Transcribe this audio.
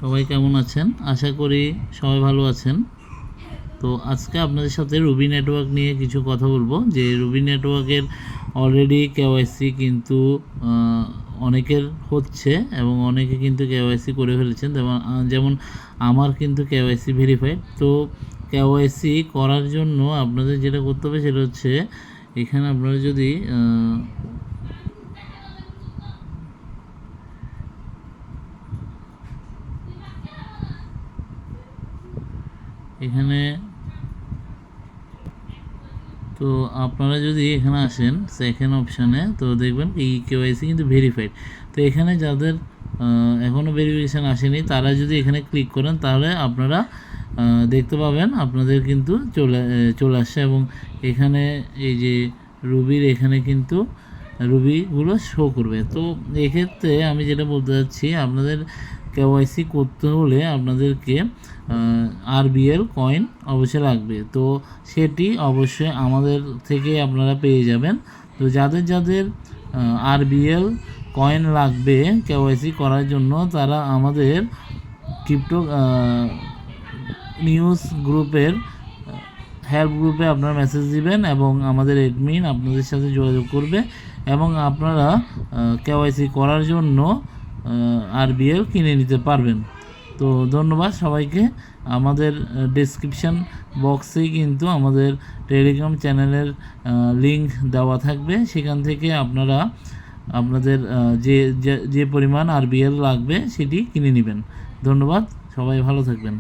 সবাই কেমন আছেন? আশা করি সবাই ভালো আছেন। তো আজকে আপনাদের সাথে রুবি নেটওয়ার্ক নিয়ে কিছু কথা বলবো। যে রুবি নেটওয়ার্কের অলরেডি কেওয়াইসি কিন্তু অনেকের হচ্ছে এবং অনেকে কিন্তু কেওয়াইসি করে ফেলেছেন। যেমন আমার কিন্তু কেওয়াইসি ভেরিফাইড। তো কেওয়াইসি করার জন্য আপনাদের যেটা করতে হবে সেটা হচ্ছে, এখানে আপনারা যদি এখানে তো আপনারা যদি এখানে আসেন সেকেন্ড অপশানে, তো দেখবেন এই কেওয়াইসি কিন্তু ভেরিফাইড। তো এখানে যাদের এখনও ভেরিফিকেশান আসেনি তারা যদি এখানে ক্লিক করেন তাহলে আপনারা দেখতে পাবেন আপনাদের কিন্তু চলে আসছে। এবং এখানে এই যে রুবির এখানে কিন্তু রুবিগুলো শো করবে। তো এক্ষেত্রে আমি যেটা বলতে চাচ্ছি, আপনাদের কেওয়াইসি করতে হলে আপনাদেরকে আরবিএল কয়েন অবশ্যই লাগবে। তো সেটি অবশ্যই আমাদের থেকে আপনারা পেয়ে যাবেন। তো যাদের যাদের আরবিএল কয়েন লাগবে কেওয়াইসি করার জন্য, তারা আমাদের ক্রিপ্টো নিউজ গ্রুপের হেল্প গ্রুপে আপনারা মেসেজ দিবেন এবং আমাদের অ্যাডমিন আপনাদের সাথে যোগাযোগ করবে এবং আপনারা কেওয়াইসি করার জন্য আরবিএল কিনে নিতে পারবেন। তো ধন্যবাদ সবাইকে। আমাদের ডেসক্রিপশান বক্সেই কিন্তু আমাদের টেলিগ্রাম চ্যানেলের লিঙ্ক দেওয়া থাকবে, সেখান থেকে আপনারা আপনাদের যে পরিমাণ আরবিএল লাগবে সেটি কিনে নেবেন। ধন্যবাদ, সবাই ভালো থাকবেন।